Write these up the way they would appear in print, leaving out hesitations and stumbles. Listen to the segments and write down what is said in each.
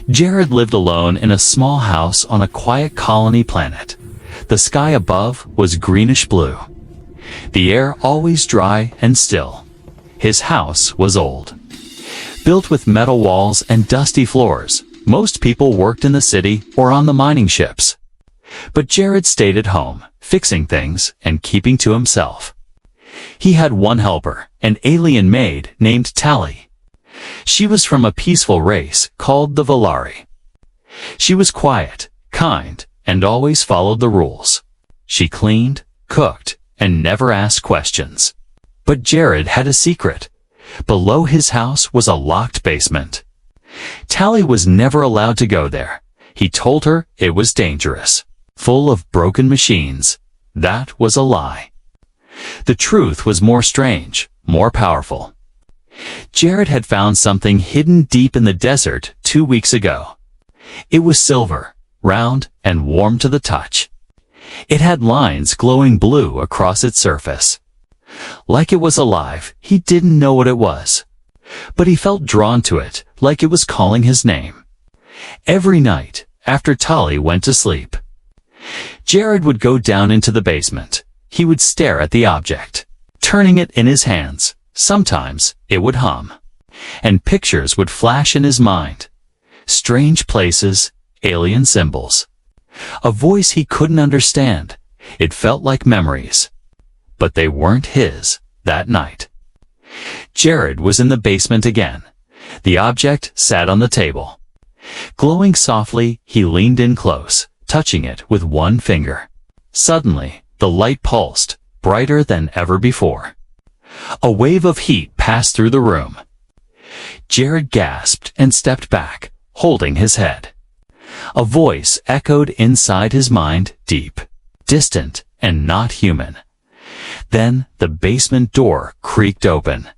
Jared lived alone in a small house on a quiet colony planet. The sky above was greenish blue. The air always dry and still. His house was old. Built with metal walls and dusty floors, most people worked in the city or on the mining ships. But Jared stayed at home, fixing things and keeping to himself. He had one helper, an alien maid named Tally. She was from a peaceful race called the Valari. She was quiet, kind, and always followed the rules. She cleaned, cooked, and never asked questions. But Jared had a secret. Below his house was a locked basement. Tally was never allowed to go there. He told her it was dangerous, full of broken machines. That was a lie. The truth was more strange, more powerful. Jared had found something hidden deep in the desert 2 weeks ago. It was silver, round, and warm to the touch. It had lines glowing blue across its surface. Like it was alive, he didn't know what it was. But he felt drawn to it, like it was calling his name. Every night, after Tally went to sleep, Jared would go down into the basement. He would stare at the object, turning it in his hands. Sometimes it would hum, and pictures would flash in his mind. Strange places, alien symbols. A voice he couldn't understand. It felt like memories. But they weren't his that night. Jared was in the basement again. The object sat on the table. Glowing softly, he leaned in close, touching it with one finger. Suddenly, the light pulsed, brighter than ever before. A wave of heat passed through the room. Jared gasped and stepped back, holding his head. A voice echoed inside his mind, deep, distant, and not human. Then the basement door creaked open.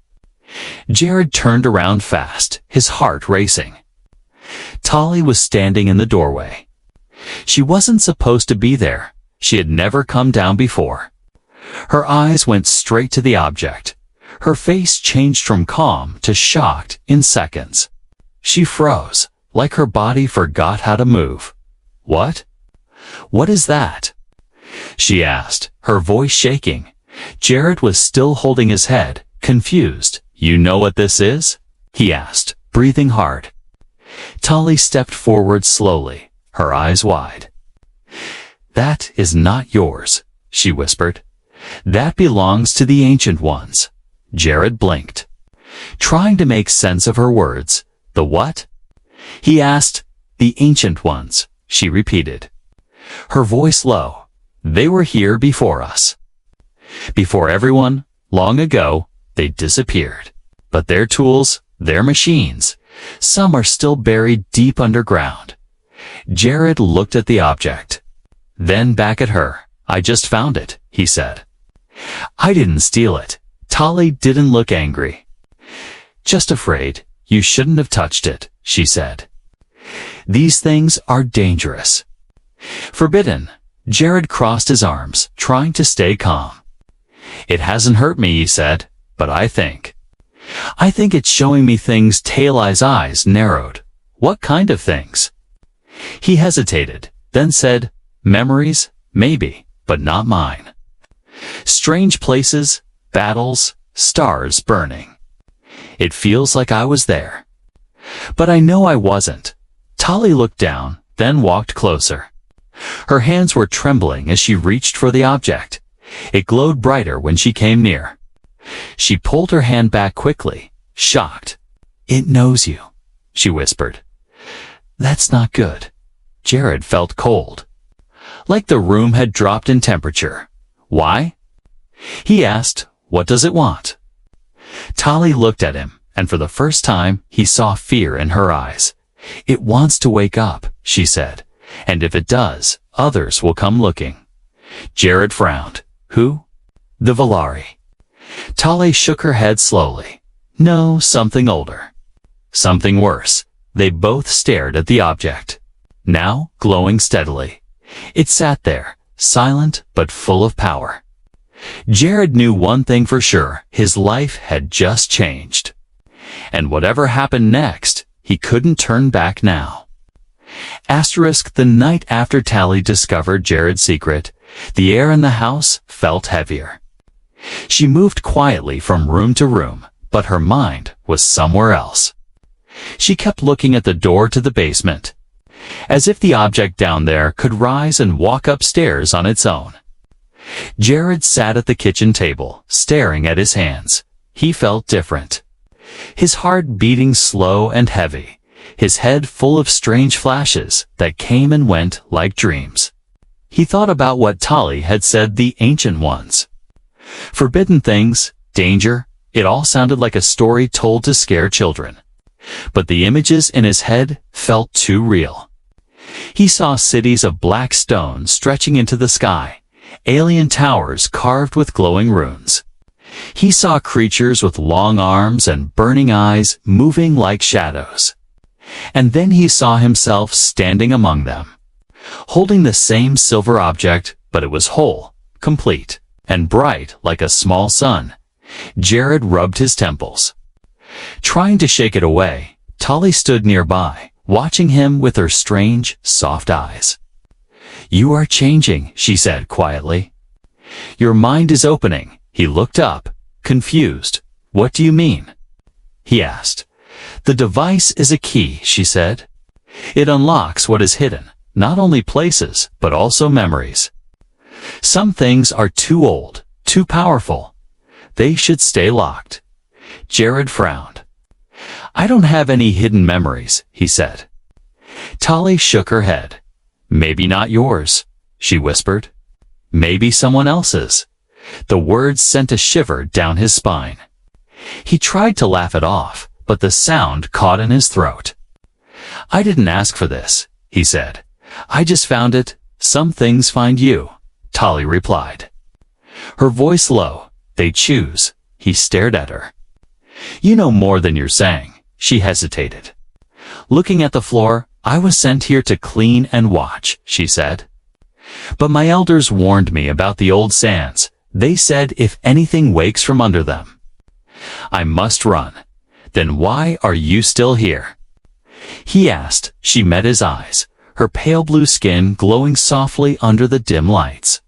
Jared turned around fast, his heart racing. Tally was standing in the doorway. She wasn't supposed to be there. She had never come down before. Her eyes went straight to the object. Her face changed from calm to shocked in seconds. She froze, like her body forgot how to move. "What? What is that?" she asked, her voice shaking. Jared was still holding his head, confused. "You know what this is?" he asked, breathing hard. Tally stepped forward slowly, her eyes wide. "That is not yours," she whispered. "That belongs to the Ancient Ones." Jared blinked, trying to make sense of her words. "The what?" he asked. "The Ancient Ones," she repeated, her voice low. "They were here before us. Before everyone, long ago, they disappeared. But their tools, their machines, some are still buried deep underground." Jared looked at the object, then back at her. "I just found it," he said. "I didn't steal it." Tally didn't look angry. "Just afraid. You shouldn't have touched it," she said. "These things are dangerous. Forbidden." Jared crossed his arms, trying to stay calm. "It hasn't hurt me," he said, "but I think it's showing me things." Tally's eyes narrowed. "What kind of things?" He hesitated, then said, "Memories, maybe, but not mine. Strange places, battles, stars burning. It feels like I was there. But I know I wasn't." Tally looked down, then walked closer. Her hands were trembling as she reached for the object. It glowed brighter when she came near. She pulled her hand back quickly, shocked. "It knows you," she whispered. "That's not good." Jared felt cold, like the room had dropped in temperature. "Why?" he asked. "What does it want?" Tally looked at him, and for the first time, he saw fear in her eyes. "It wants to wake up," she said, "and if it does, others will come looking." Jared frowned. "Who?" "The Valari." Tally shook her head slowly. "No, something older. Something worse." They both stared at the object, now glowing steadily. It sat there, silent but full of power. Jared knew one thing for sure: his life had just changed. And whatever happened next, he couldn't turn back now. The night after Tally discovered Jared's secret, the air in the house felt heavier. She moved quietly from room to room, but her mind was somewhere else. She kept looking at the door to the basement, as if the object down there could rise and walk upstairs on its own. Jared sat at the kitchen table, staring at his hands. He felt different. His heart beating slow and heavy, his head full of strange flashes that came and went like dreams. He thought about what Tali had said, the ancient ones. Forbidden things, danger, it all sounded like a story told to scare children. But the images in his head felt too real. He saw cities of black stone stretching into the sky, alien towers carved with glowing runes. He saw creatures with long arms and burning eyes moving like shadows. And then he saw himself standing among them, holding the same silver object, but it was whole, complete, and bright like a small sun. Jared rubbed his temples. Trying to shake it away, Tali stood nearby, watching him with her strange, soft eyes. "You are changing," she said quietly. "Your mind is opening." He looked up, confused. "What do you mean?" he asked. "The device is a key," she said. "It unlocks what is hidden, not only places, but also memories. Some things are too old, too powerful. They should stay locked." Jared frowned. "I don't have any hidden memories," he said. Tali shook her head. "Maybe not yours," she whispered. "Maybe someone else's." The words sent a shiver down his spine. He tried to laugh it off, but the sound caught in his throat. "I didn't ask for this," he said. "I just found it. Some things find you," Tali replied. Her voice low. "They choose." He stared at her. "You know more than you're saying." She hesitated. Looking at the floor, "I was sent here to clean and watch," she said. "But my elders warned me about the old sands. They said if anything wakes from under them, I must run." "Then why are you still here?" he asked. She met his eyes, her pale blue skin glowing softly under the dim lights.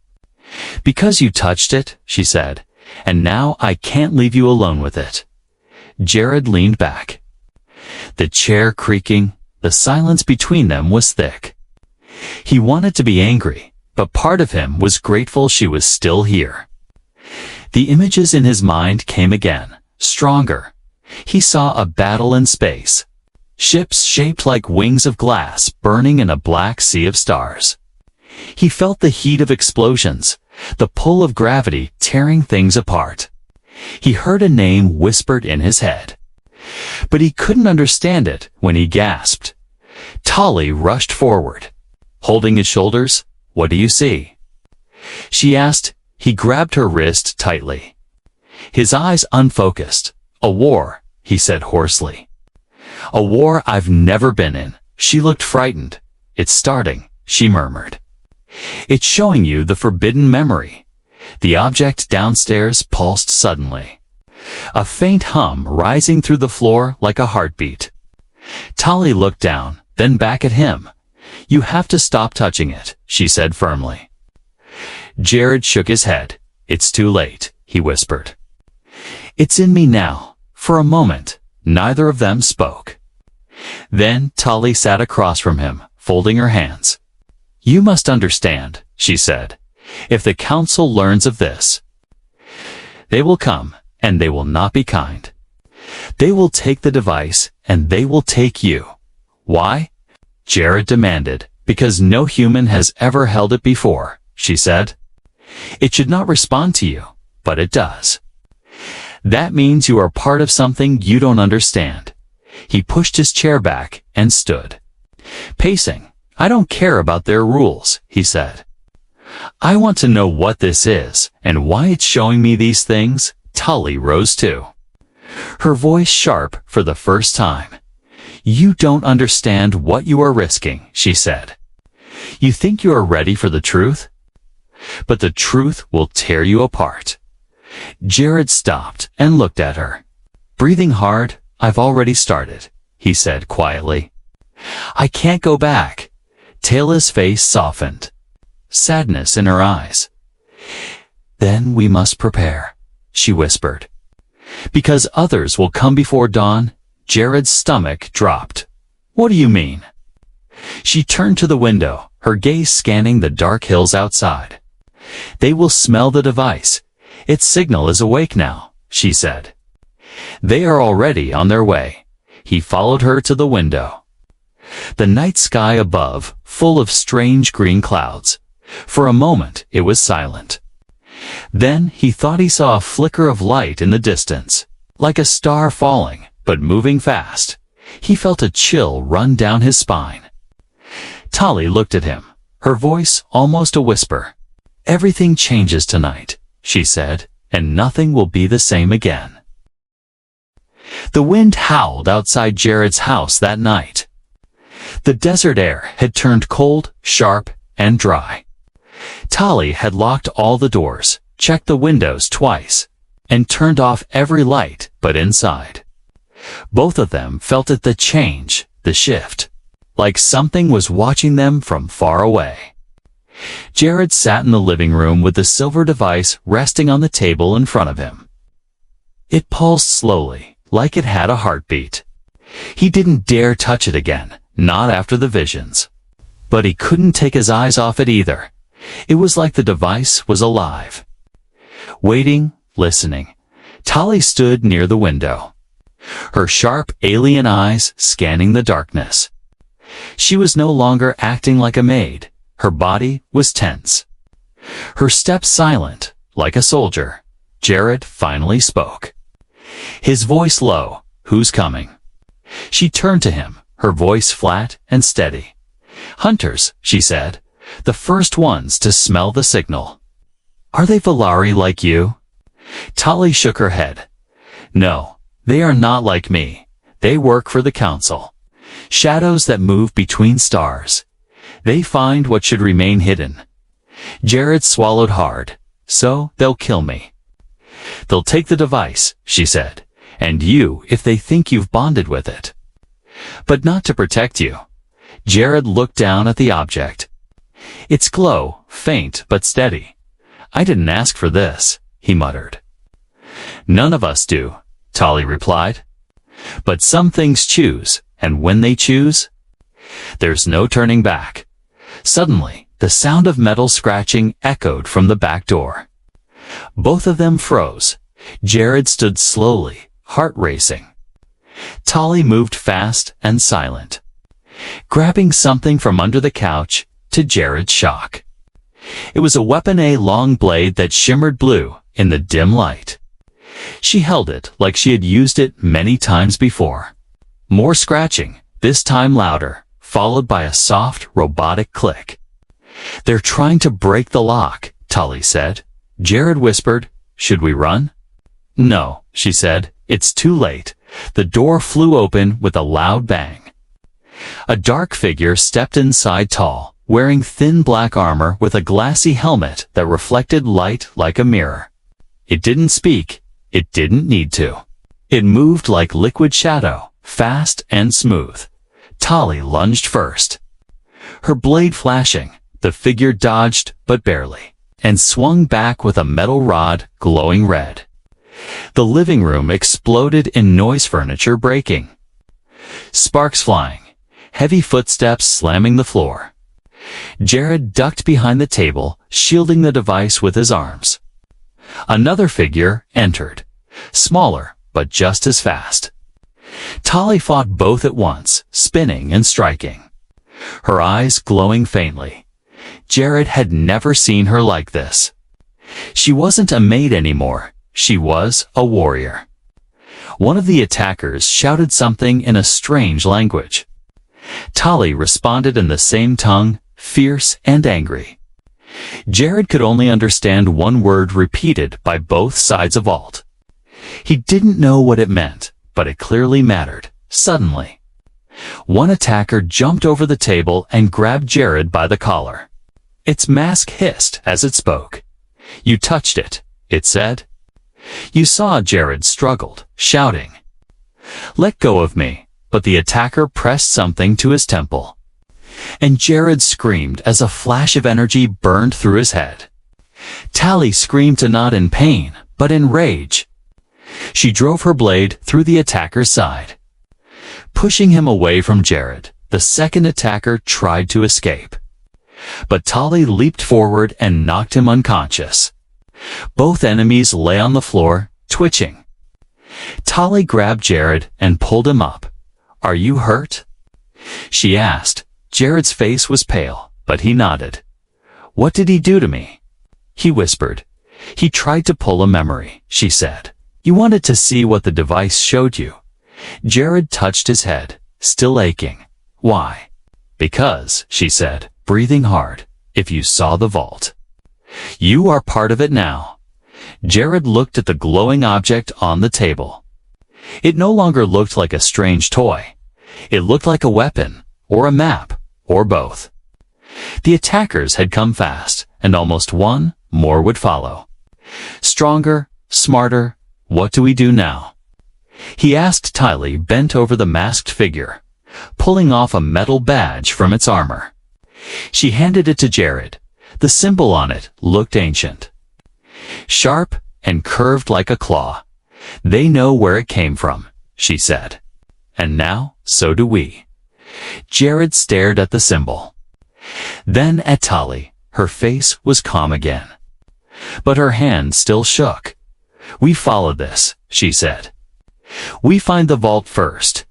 "Because you touched it," she said, "and now I can't leave you alone with it." Jared leaned back, the chair creaking. The silence between them was thick. He wanted to be angry, but part of him was grateful she was still here. The images in his mind came again, stronger. He saw a battle in space. Ships shaped like wings of glass burning in a black sea of stars. He felt the heat of explosions, the pull of gravity tearing things apart. He heard a name whispered in his head, but he couldn't understand it. When he gasped, Tali rushed forward, holding his shoulders. "What do you see?" she asked. He grabbed her wrist tightly, his eyes unfocused. "A war," he said hoarsely. "A war I've never been in." She looked frightened. "It's starting," she murmured. "It's showing you the forbidden memory." The object downstairs pulsed suddenly, a faint hum rising through the floor like a heartbeat. Tali looked down, then back at him. "You have to stop touching it," she said firmly. Jared shook his head. "It's too late," he whispered. "It's in me now." For a moment, neither of them spoke. Then Tali sat across from him, folding her hands. "You must understand," she said. "If the council learns of this, they will come, and they will not be kind. They will take the device, and they will take you." "Why?" Jared demanded. "Because no human has ever held it before," she said. "It should not respond to you, but it does. That means you are part of something you don't understand." He pushed his chair back and stood, pacing. "I don't care about their rules," he said. "I want to know what this is, and why it's showing me these things." Tali rose too, her voice sharp for the first time. "You don't understand what you are risking," she said. "You think you are ready for the truth? But the truth will tear you apart." Jared stopped and looked at her. Breathing hard, "I've already started," he said quietly. I can't go back. Taylor's face softened, sadness in her eyes. Then we must prepare, she whispered. Because others will come before dawn. Jared's stomach dropped. What do you mean? She turned to the window, her gaze scanning the dark hills outside. They will smell the device. Its signal is awake now, she said. They are already on their way. He followed her to the window. The night sky above, full of strange green clouds. For a moment it was silent. Then he thought he saw a flicker of light in the distance, like a star falling, but moving fast. He felt a chill run down his spine. Tali looked at him, her voice almost a whisper. Everything changes tonight, she said, and nothing will be the same again. The wind howled outside Jared's house that night. The desert air had turned cold, sharp, and dry. Tali had locked all the doors, checked the windows twice, and turned off every light but inside. Both of them felt it, the change, the shift, like something was watching them from far away. Jared sat in the living room with the silver device resting on the table in front of him. It pulsed slowly, like it had a heartbeat. He didn't dare touch it again, not after the visions. But he couldn't take his eyes off it either. It was like the device was alive. Waiting, listening, Tali stood near the window, her sharp alien eyes scanning the darkness. She was no longer acting like a maid. Her body was tense, her steps silent, like a soldier. Jared finally spoke. His voice low. Who's coming? She turned to him, her voice flat and steady. Hunters, she said, the first ones to smell the signal. Are they Valari like you? Tali shook her head. No, they are not like me. They work for the council. Shadows that move between stars. They find what should remain hidden. Jared swallowed hard. So they'll kill me. They'll take the device, she said, and you if they think you've bonded with it. But not to protect you. Jared looked down at the object. Its glow, faint but steady. I didn't ask for this, he muttered. None of us do, Tali replied. But some things choose, and when they choose, there's no turning back. Suddenly, the sound of metal scratching echoed from the back door. Both of them froze. Jared stood slowly, heart racing. Tali moved fast and silent, grabbing something from under the couch, to Jared's shock. It was a weapon, a long blade that shimmered blue in the dim light. She held it like she had used it many times before. More scratching, this time louder, followed by a soft, robotic click. They're trying to break the lock, Tali said. Jared whispered, should we run? No, she said, it's too late. The door flew open with a loud bang. A dark figure stepped inside, tall, wearing thin black armor with a glassy helmet that reflected light like a mirror. It didn't speak. It didn't need to. It moved like liquid shadow, fast and smooth. Tali lunged first. Her blade flashing, the figure dodged, but barely, and swung back with a metal rod glowing red. The living room exploded in noise, furniture breaking, sparks flying, heavy footsteps slamming the floor. Jared ducked behind the table, shielding the device with his arms. Another figure entered, smaller, but just as fast. Tali fought both at once, spinning and striking, her eyes glowing faintly. Jared had never seen her like this. She wasn't a maid anymore. She was a warrior. One of the attackers shouted something in a strange language. Tali responded in the same tongue, fierce and angry. Jared could only understand one word repeated by both sides of Alt. He didn't know what it meant, but it clearly mattered. Suddenly, one attacker jumped over the table and grabbed Jared by the collar. Its mask hissed as it spoke. You touched it, it said. You saw. Jared struggled, shouting, Let go of me, but the attacker pressed something to his temple. And Jared screamed as a flash of energy burned through his head. Tally screamed not in pain, but in rage. She drove her blade through the attacker's side. Pushing him away from Jared, the second attacker tried to escape. But Tally leaped forward and knocked him unconscious. Both enemies lay on the floor, twitching. Tally grabbed Jared and pulled him up. "Are you hurt?" she asked. Jared's face was pale, but he nodded. "What did he do to me?" he whispered. "He tried to pull a memory," she said. "You wanted to see what the device showed you." Jared touched his head, still aching. "Why?" "Because," she said, breathing hard, "if you saw the vault. You are part of it now." Jared looked at the glowing object on the table. It no longer looked like a strange toy. It looked like a weapon, or a map, or both. The attackers had come fast, and almost one more would follow. Stronger, smarter, what do we do now? He asked Tally, bent over the masked figure, pulling off a metal badge from its armor. She handed it to Jared. The symbol on it looked ancient. "Sharp and curved like a claw. They know where it came from," she said. "And now, so do we." Jared stared at the symbol. Then at Tally. Her face was calm again. But her hand still shook. "We follow this," she said. "We find the vault first."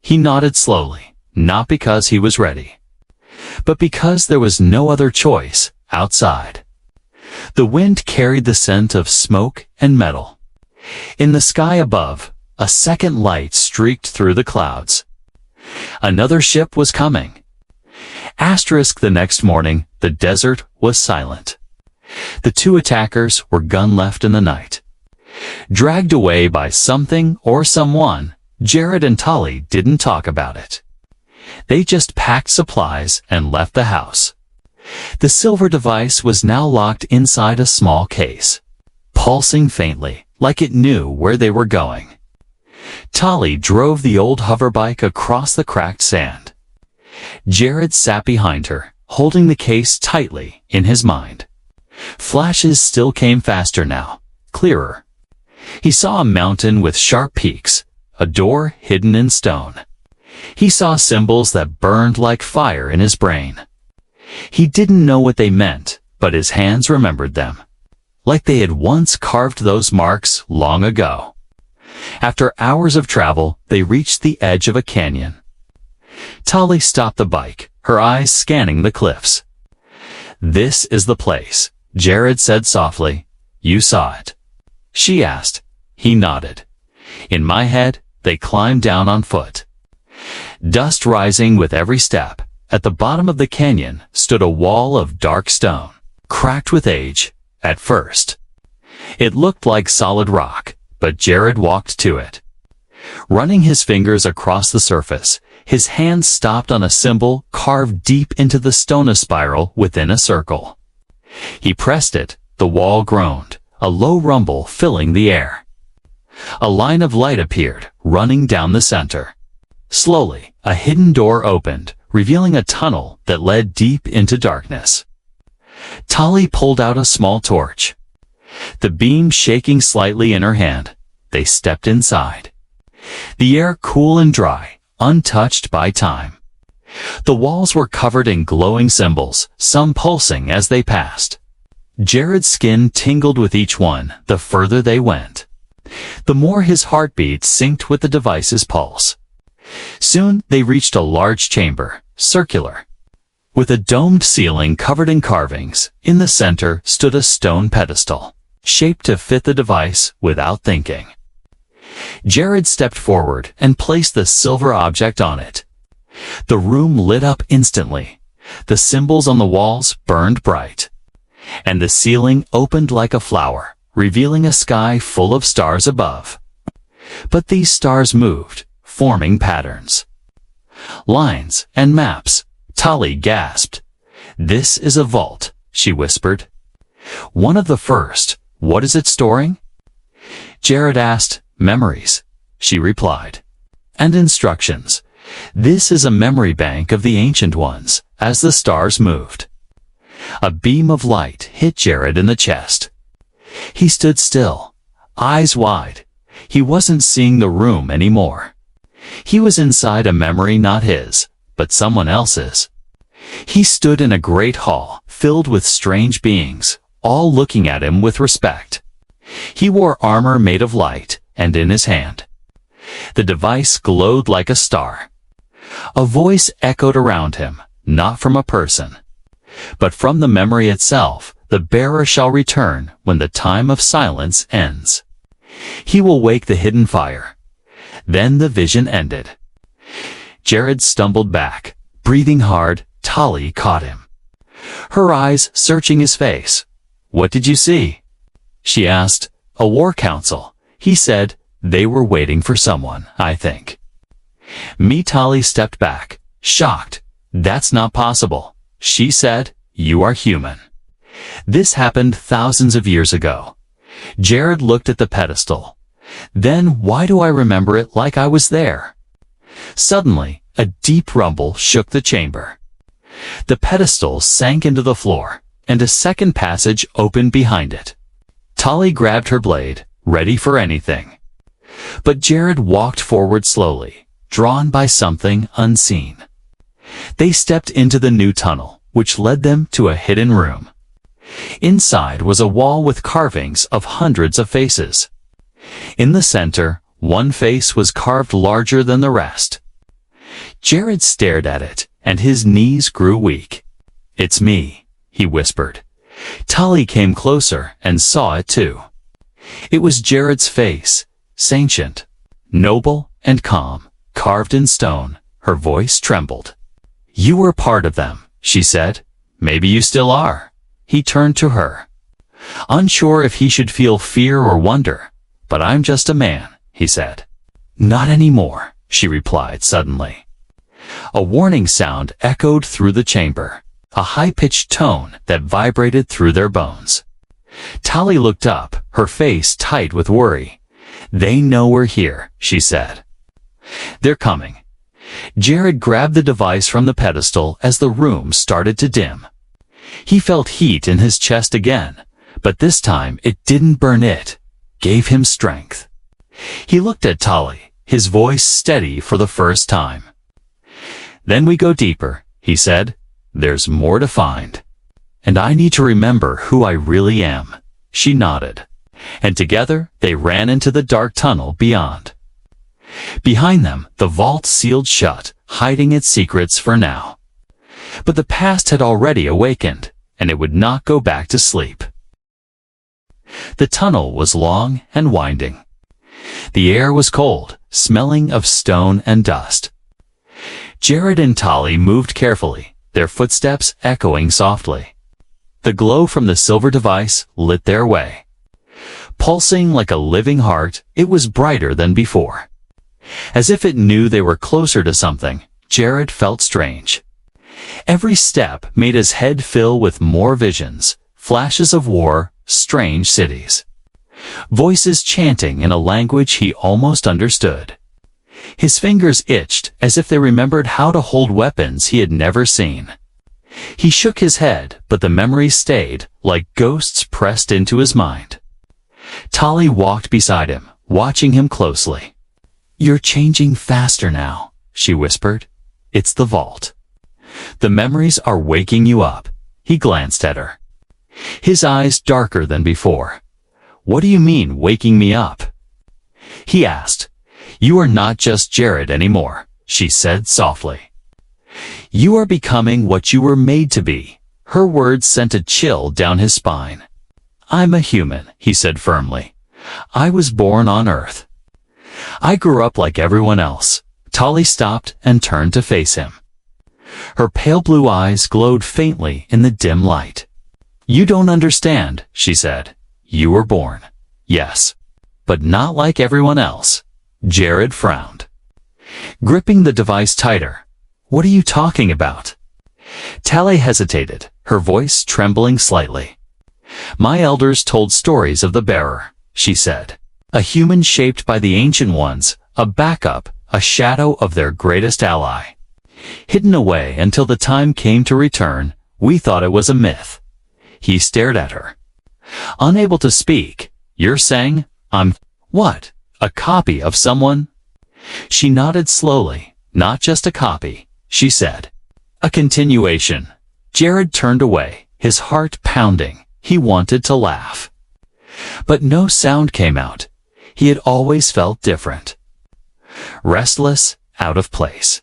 He nodded slowly, not because he was ready, but because there was no other choice outside. The wind carried the scent of smoke and metal. In the sky above, a second light streaked through the clouds. Another ship was coming. The next morning, the desert was silent. The two attackers were gun left in the night. Dragged away by something or someone, Jared and Tally didn't talk about it. They just packed supplies and left the house. The silver device was now locked inside a small case, pulsing faintly, like it knew where they were going. Tally drove the old hoverbike across the cracked sand. Jared sat behind her, holding the case tightly in his mind. Flashes still came faster now, clearer. He saw a mountain with sharp peaks, a door hidden in stone. He saw symbols that burned like fire in his brain. He didn't know what they meant, but his hands remembered them, like they had once carved those marks long ago. After hours of travel, they reached the edge of a canyon. Tally stopped the bike, her eyes scanning the cliffs. "This is the place," Jared said softly. "You saw it?" she asked. He nodded. "In my head, they climbed down on foot." Dust rising with every step, at the bottom of the canyon stood a wall of dark stone, cracked with age, at first. It looked like solid rock, but Jared walked to it. Running his fingers across the surface, his hand stopped on a symbol carved deep into the stone spiral within a circle. He pressed it, the wall groaned, a low rumble filling the air. A line of light appeared, running down the center. Slowly, a hidden door opened, revealing a tunnel that led deep into darkness. Tally pulled out a small torch. The beam shaking slightly in her hand, they stepped inside. The air cool and dry, untouched by time. The walls were covered in glowing symbols, some pulsing as they passed. Jared's skin tingled with each one the further they went. The more his heartbeat synced with the device's pulse. Soon they reached a large chamber, circular, with a domed ceiling covered in carvings. In the center stood a stone pedestal, shaped to fit the device without thinking. Jared stepped forward and placed the silver object on it. The room lit up instantly. The symbols on the walls burned bright, and the ceiling opened like a flower, revealing a sky full of stars above. But these stars moved, forming patterns, lines, and maps. Tally gasped. "This is a vault," she whispered. "One of the first. What is it storing?" Jared asked. "Memories," she replied. "And instructions. This is a memory bank of the ancient ones, as the stars moved. A beam of light hit Jared in the chest. He stood still, eyes wide. He wasn't seeing the room anymore. He was inside a memory not his, but someone else's. He stood in a great hall, filled with strange beings, all looking at him with respect. He wore armor made of light, and in his hand, the device glowed like a star. A voice echoed around him, not from a person, but from the memory itself. The bearer shall return when the time of silence ends. He will wake the hidden fire. Then the vision ended. Jared stumbled back, breathing hard. Tali caught him, her eyes searching his face. "What did you see?" she asked. "A war council," he said. "They were waiting for someone, I think." Tali stepped back, shocked. "That's not possible," she said. "You are human. This happened thousands of years ago." Jared looked at the pedestal. "Then why do I remember it like I was there?" Suddenly, a deep rumble shook the chamber. The pedestal sank into the floor, and a second passage opened behind it. Tali grabbed her blade, ready for anything. But Jared walked forward slowly, drawn by something unseen. They stepped into the new tunnel, which led them to a hidden room. Inside was a wall with carvings of hundreds of faces. In the center, one face was carved larger than the rest. Jared stared at it, and his knees grew weak. "It's me," he whispered. Tali came closer and saw it too. It was Jared's face, sentient, noble, and calm, carved in stone. Her voice trembled. "You were part of them," she said. "Maybe you still are." He turned to her, unsure if he should feel fear or wonder. "But I'm just a man," he said. "Not anymore," she replied suddenly. A warning sound echoed through the chamber, a high-pitched tone that vibrated through their bones. Tali looked up, her face tight with worry. "They know we're here," she said. "They're coming." Jared grabbed the device from the pedestal as the room started to dim. He felt heat in his chest again, but this time it didn't burn, it gave him strength. He looked at Tali, his voice steady for the first time. "Then we go deeper," he said. "There's more to find. And I need to remember who I really am." She nodded, and together they ran into the dark tunnel beyond. Behind them, the vault sealed shut, hiding its secrets for now. But the past had already awakened, and it would not go back to sleep. The tunnel was long and winding. The air was cold, smelling of stone and dust. Jared and Tali moved carefully, their footsteps echoing softly. The glow from the silver device lit their way. Pulsing like a living heart, it was brighter than before. As if it knew they were closer to something, Jared felt strange. Every step made his head fill with more visions, flashes of war, strange cities. Voices chanting in a language he almost understood. His fingers itched as if they remembered how to hold weapons he had never seen. He shook his head, but the memories stayed, like ghosts pressed into his mind. Tali walked beside him, watching him closely. "You're changing faster now," she whispered. "It's the vault. The memories are waking you up." He glanced at her, his eyes darker than before. "What do you mean, waking me up?" he asked. "You are not just Jared anymore," she said softly. "You are becoming what you were made to be." Her words sent a chill down his spine. "I'm a human," he said firmly. "I was born on Earth. I grew up like everyone else." Tali stopped and turned to face him. Her pale blue eyes glowed faintly in the dim light. "You don't understand," she said. "You were born, yes, but not like everyone else." Jared frowned, gripping the device tighter. "What are you talking about?" Tali hesitated, her voice trembling slightly. "My elders told stories of the bearer," she said. "A human shaped by the ancient ones, a backup, a shadow of their greatest ally. Hidden away until the time came to return, we thought it was a myth. He stared at her. Unable to speak. You're saying, I'm, what, a copy of someone? She nodded slowly. Not just a copy, she said. A continuation. Jared turned away, his heart pounding. He wanted to laugh. But no sound came out. He had always felt different. Restless, out of place.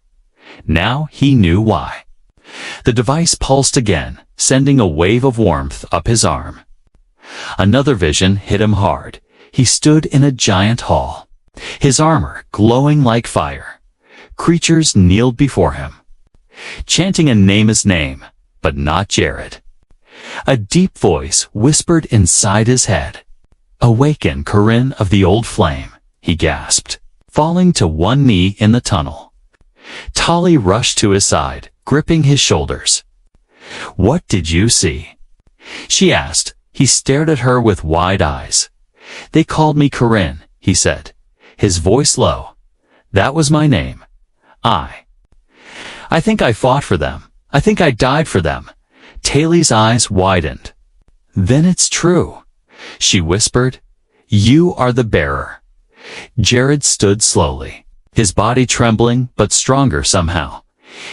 Now he knew why. The device pulsed again, sending a wave of warmth up his arm. Another vision hit him hard. He stood in a giant hall, his armor glowing like fire. Creatures kneeled before him, chanting a nameless name, but not Jared. A deep voice whispered inside his head. "Awaken, Corinne of the old flame," he gasped, falling to one knee in the tunnel. Tali rushed to his side, gripping his shoulders. "What did you see?" she asked. He stared at her with wide eyes. "They called me Corinne," he said, his voice low. "That was my name. I think I fought for them. I think I died for them." Tali's eyes widened. "Then it's true," she whispered. "You are the bearer." Jared stood slowly, his body trembling but stronger somehow.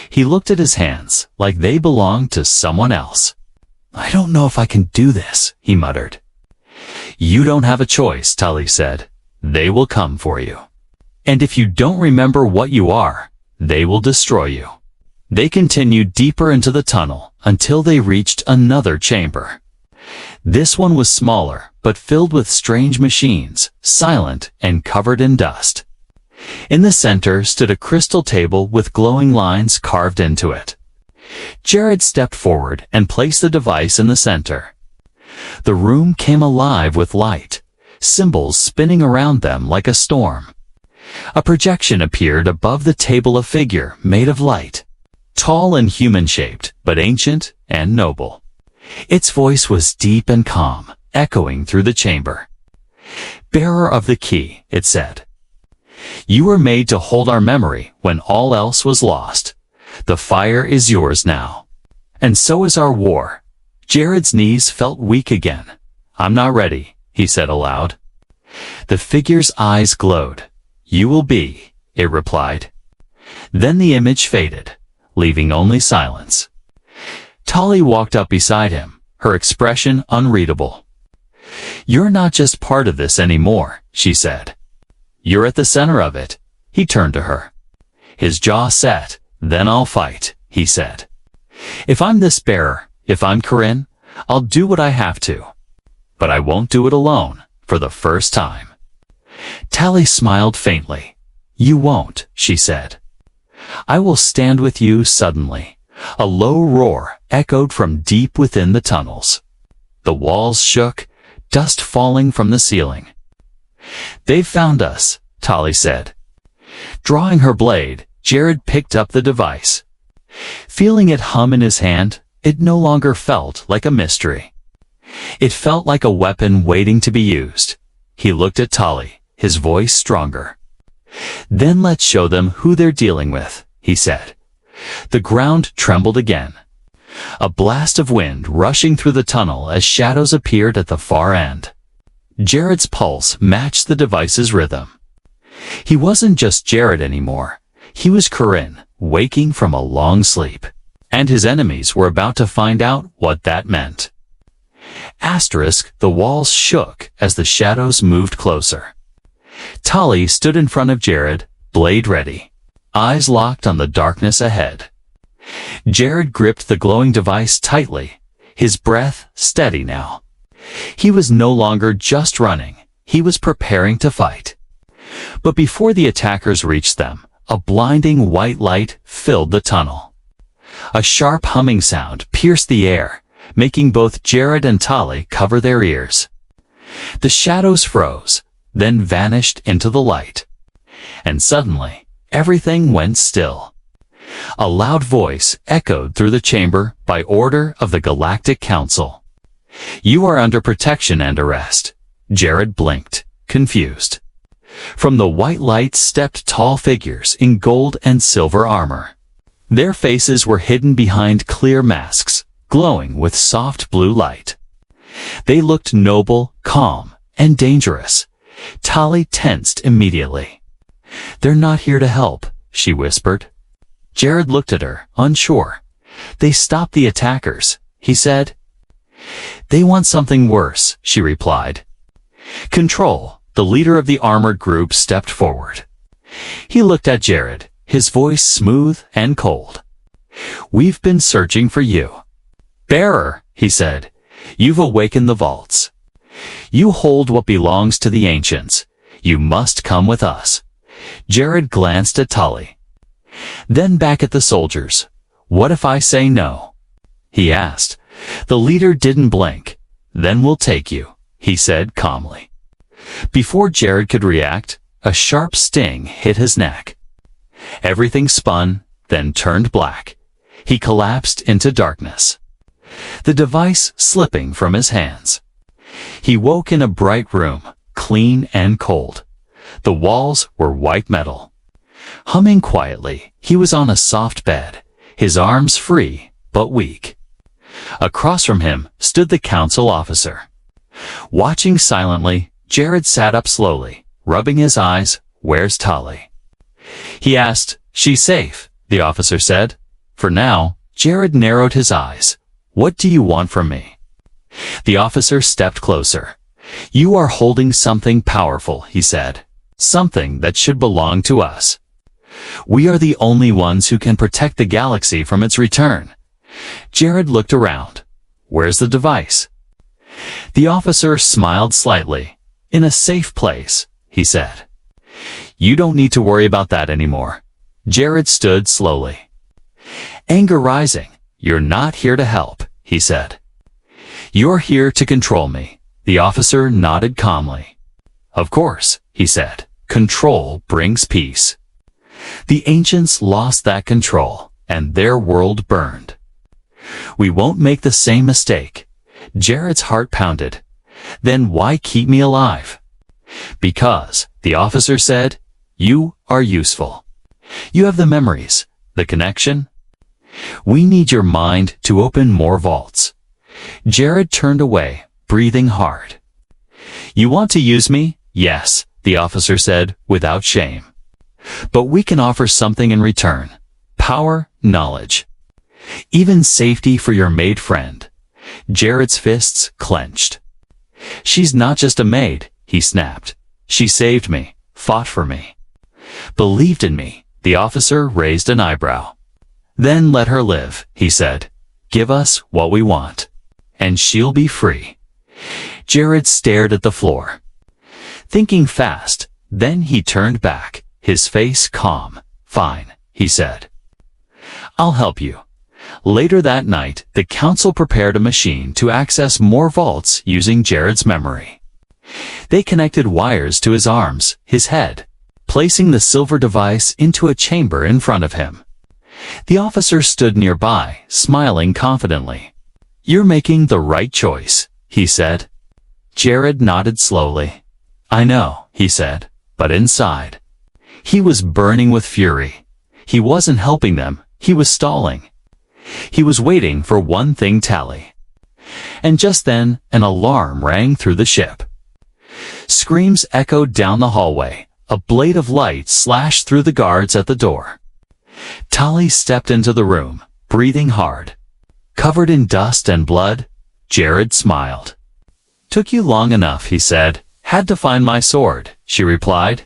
He looked at his hands like they belonged to someone else. "I don't know if I can do this," he muttered. "You don't have a choice," Tali said. "They will come for you. And if you don't remember what you are, they will destroy you." They continued deeper into the tunnel until they reached another chamber. This one was smaller, but filled with strange machines, silent and covered in dust. In the center stood a crystal table with glowing lines carved into it. Jared stepped forward and placed the device in the center. The room came alive with light, symbols spinning around them like a storm. A projection appeared above the table, a figure made of light, tall and human-shaped, but ancient and noble. Its voice was deep and calm, echoing through the chamber. "Bearer of the key," it said. "You were made to hold our memory when all else was lost. The fire is yours now. And so is our war." Jared's knees felt weak again. "I'm not ready," he said aloud. The figure's eyes glowed. "You will be," it replied. Then the image faded, leaving only silence. Tali walked up beside him, her expression unreadable. "You're not just part of this anymore," she said. "You're at the center of it." He turned to her. His jaw set. "Then I'll fight," he said. "If I'm this bearer, if I'm Corinne, I'll do what I have to. But I won't do it alone, for the first time." Tali smiled faintly. "You won't," she said. "I will stand with you." Suddenly, a low roar echoed from deep within the tunnels. The walls shook, dust falling from the ceiling. "They've found us," Tali said. Drawing her blade, Jared picked up the device. Feeling it hum in his hand, it no longer felt like a mystery. It felt like a weapon waiting to be used. He looked at Tali, his voice stronger. "Then let's show them who they're dealing with," he said. The ground trembled again. A blast of wind rushing through the tunnel as shadows appeared at the far end. Jared's pulse matched the device's rhythm. He wasn't just Jared anymore. He was Corinne, waking from a long sleep. And his enemies were about to find out what that meant. The walls shook as the shadows moved closer. Tali stood in front of Jared, blade ready, eyes locked on the darkness ahead. Jared gripped the glowing device tightly, his breath steady now. He was no longer just running, he was preparing to fight. But before the attackers reached them, a blinding white light filled the tunnel. A sharp humming sound pierced the air, making both Jared and Tali cover their ears. The shadows froze, then vanished into the light. And suddenly, everything went still. A loud voice echoed through the chamber by order of the Galactic Council. "You are under protection and arrest." Jared blinked, confused. From the white light stepped tall figures in gold and silver armor. Their faces were hidden behind clear masks, glowing with soft blue light. They looked noble, calm, and dangerous. Tali tensed immediately. "They're not here to help," she whispered. Jared looked at her, unsure. "They stopped the attackers," he said. "They want something worse," she replied. Control, the leader of the armored group, stepped forward. He looked at Jared, his voice smooth and cold. "We've been searching for you." "Bearer," he said, "you've awakened the vaults. You hold what belongs to the ancients. You must come with us." Jared glanced at Tali. Then back at the soldiers. "What if I say no?" he asked. The leader didn't blink. "Then we'll take you," he said calmly. Before Jared could react, a sharp sting hit his neck. Everything spun, then turned black. He collapsed into darkness, the device slipping from his hands. He woke in a bright room, clean and cold. The walls were white metal. Humming quietly, he was on a soft bed, his arms free but weak. Across from him stood the council officer. Watching silently, Jared sat up slowly, rubbing his eyes. "Where's Tali?" he asked. "She's safe," the officer said. For now, Jared narrowed his eyes. "What do you want from me?" The officer stepped closer. "You are holding something powerful," he said. "Something that should belong to us. We are the only ones who can protect the galaxy from its return." Jared looked around. "Where's the device?" The officer smiled slightly. "In a safe place," he said. "You don't need to worry about that anymore." Jared stood slowly, anger rising. "You're not here to help," he said. "You're here to control me." The officer nodded calmly. "Of course," he said. "Control brings peace." The ancients lost that control, and their world burned. "We won't make the same mistake." Jared's heart pounded. "Then why keep me alive?" "Because," the officer said, "you are useful. You have the memories, the connection. We need your mind to open more vaults." Jared turned away, breathing hard. "You want to use me?" "Yes," the officer said without shame. "But we can offer something in return. Power, knowledge. Even safety for your maid friend." Jared's fists clenched. "She's not just a maid," he snapped. "She saved me, fought for me, believed in me." The officer raised an eyebrow. "Then let her live," he said. "Give us what we want, and she'll be free." Jared stared at the floor, thinking fast. Then he turned back, his face calm. "Fine," he said. "I'll help you." Later that night, the council prepared a machine to access more vaults using Jared's memory. They connected wires to his arms, his head, placing the silver device into a chamber in front of him. The officer stood nearby, smiling confidently. "You're making the right choice," he said. Jared nodded slowly. "I know," he said, but inside, he was burning with fury. He wasn't helping them, he was stalling. He was waiting for one thing, Tali. And just then, an alarm rang through the ship. Screams echoed down the hallway. A blade of light slashed through the guards at the door. Tali stepped into the room, breathing hard. Covered in dust and blood, Jared smiled. "Took you long enough," he said. "Had to find my sword," she replied.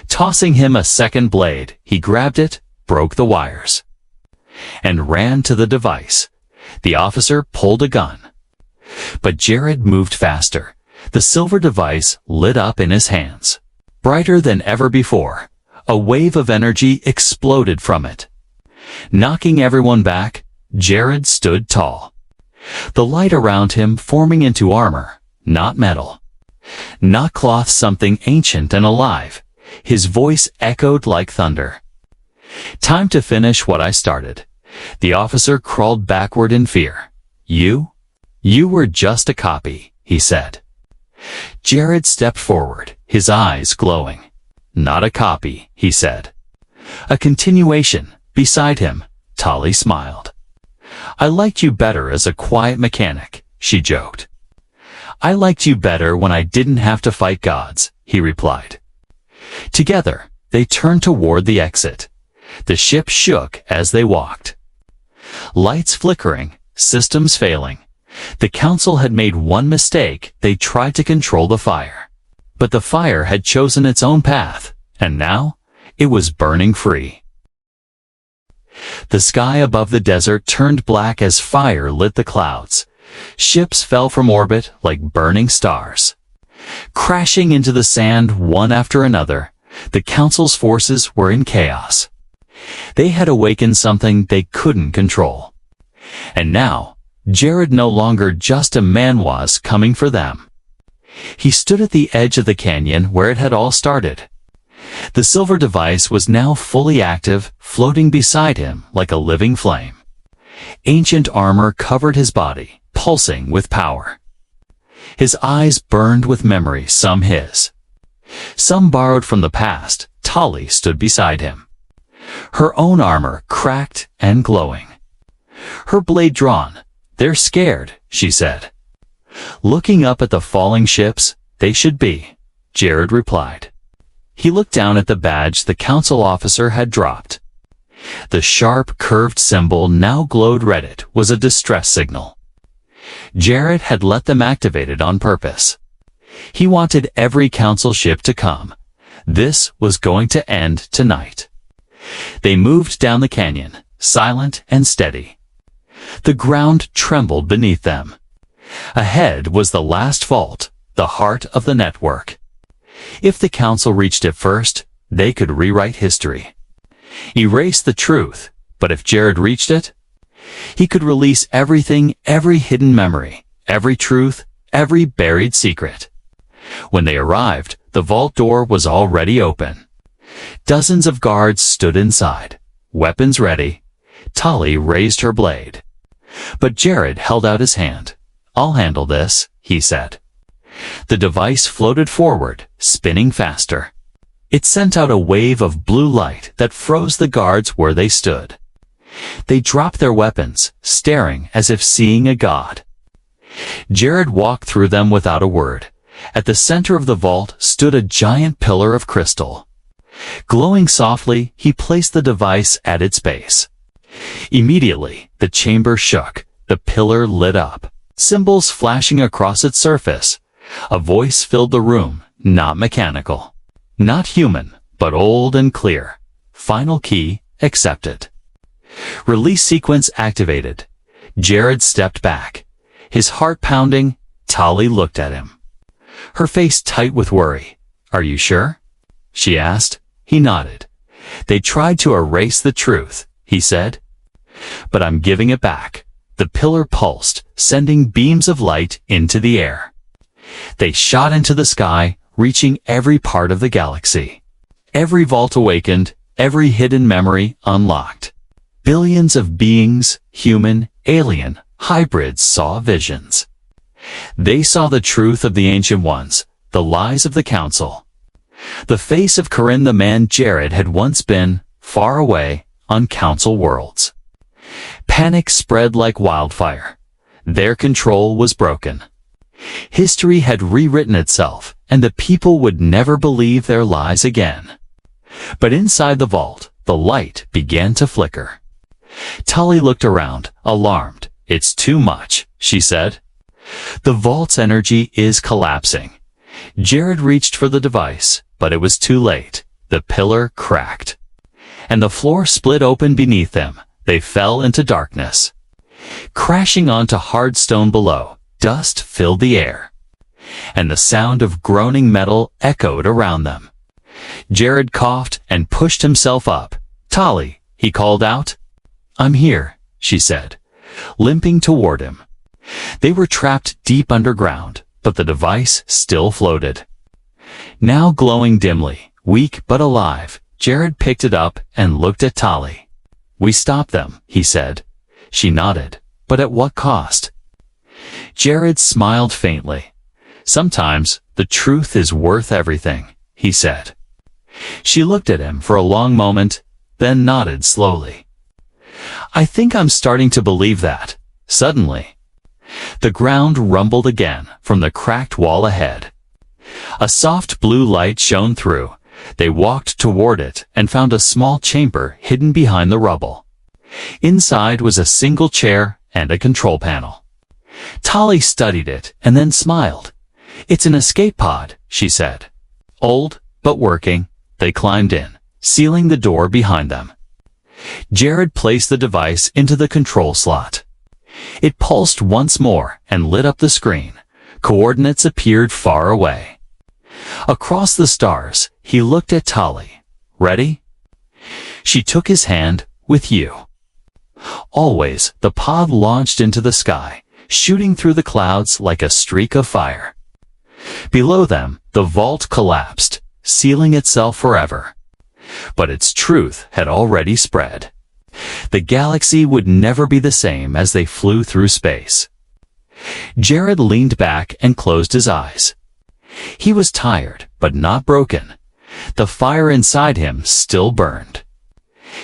Tossing him a second blade, he grabbed it, broke the wires, and ran to the device. The officer pulled a gun. But Jared moved faster. The silver device lit up in his hands, brighter than ever before. A wave of energy exploded from it. Knocking everyone back, Jared stood tall. The light around him forming into armor, not metal, not cloth, something ancient and alive. His voice echoed like thunder. "Time to finish what I started." The officer crawled backward in fear. You were just a copy," he said. Jared stepped forward, his eyes glowing. Not a copy, he said. A continuation. Beside him, Tali smiled. I liked you better as a quiet mechanic, she joked. I liked you better when I didn't have to fight gods, he replied. Together, they turned toward the exit. The ship shook as they walked. Lights flickering, systems failing. The council had made one mistake. They tried to control the fire. But the fire had chosen its own path, and now it was burning free. The sky above the desert turned black as fire lit the clouds. Ships fell from orbit like burning stars. Crashing into the sand one after another, the council's forces were in chaos. They had awakened something they couldn't control. And now, Jared no longer just a man was coming for them. He stood at the edge of the canyon where it had all started. The silver device was now fully active, floating beside him like a living flame. Ancient armor covered his body, pulsing with power. His eyes burned with memory, some his. Some borrowed from the past. Tali stood beside him. Her own armor cracked and glowing. Her blade drawn. They're scared, she said. Looking up at the falling ships, they should be, Jared replied. He looked down at the badge the council officer had dropped. The sharp, curved symbol now glowed red. It was a distress signal. Jared had let them activate it on purpose. He wanted every council ship to come. This was going to end tonight. They moved down the canyon, silent and steady. The ground trembled beneath them. Ahead was the last vault, the heart of the network. If the council reached it first, they could rewrite history. Erase the truth, but if Jared reached it, he could release everything, every hidden memory, every truth, every buried secret. When they arrived, the vault door was already open. Dozens of guards stood inside, weapons ready. Tali raised her blade. But Jared held out his hand. I'll handle this, he said. The device floated forward, spinning faster. It sent out a wave of blue light that froze the guards where they stood. They dropped their weapons, staring as if seeing a god. Jared walked through them without a word. At the center of the vault stood a giant pillar of crystal. Glowing softly, he placed the device at its base. Immediately, the chamber shook. The pillar lit up, symbols flashing across its surface. A voice filled the room, not mechanical. Not human, but old and clear. Final key accepted. Release sequence activated. Jared stepped back. His heart pounding. Tali looked at him. Her face tight with worry. Are you sure? She asked. He nodded. They tried to erase the truth, he said. But I'm giving it back. The pillar pulsed, sending beams of light into the air. They shot into the sky, reaching every part of the galaxy. Every vault awakened, every hidden memory unlocked. Billions of beings, human, alien, hybrids saw visions. They saw the truth of the Ancient Ones, the lies of the Council. The face of Corinne, the man Jared had once been, far away, on Council worlds. Panic spread like wildfire. Their control was broken. History had rewritten itself, and the people would never believe their lies again. But inside the vault, the light began to flicker. Tali looked around, alarmed. It's too much, she said. The vault's energy is collapsing. Jared reached for the device, but it was too late. The pillar cracked, and the floor split open beneath them. They fell into darkness. Crashing onto hard stone below, dust filled the air, and the sound of groaning metal echoed around them. Jared coughed and pushed himself up. Tali, he called out. I'm here, she said, limping toward him. They were trapped deep underground, but the device still floated. Now glowing dimly, weak but alive, Jared picked it up and looked at Tali. We stopped them, he said. She nodded. But at what cost? Jared smiled faintly. Sometimes the truth is worth everything, he said. She looked at him for a long moment, then nodded slowly. I think I'm starting to believe that. Suddenly, the ground rumbled again from the cracked wall ahead. A soft blue light shone through. They walked toward it and found a small chamber hidden behind the rubble. Inside was a single chair and a control panel. Tali studied it and then smiled. It's an escape pod, she said. Old, but working. They climbed in, sealing the door behind them. Jared placed the device into the control slot. It pulsed once more and lit up the screen. Coordinates appeared far away. Across the stars, he looked at Tali. Ready? She took his hand. With you. Always, the pod launched into the sky, shooting through the clouds like a streak of fire. Below them, the vault collapsed, sealing itself forever. But its truth had already spread. The galaxy would never be the same as they flew through space. Jared leaned back and closed his eyes. He was tired, but not broken. The fire inside him still burned.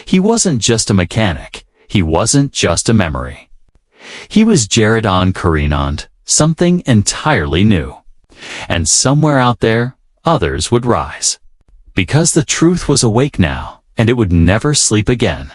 He wasn't just a mechanic. He wasn't just a memory. He was Jared on Karinand, something entirely new. And somewhere out there, others would rise. Because the truth was awake now, and it would never sleep again.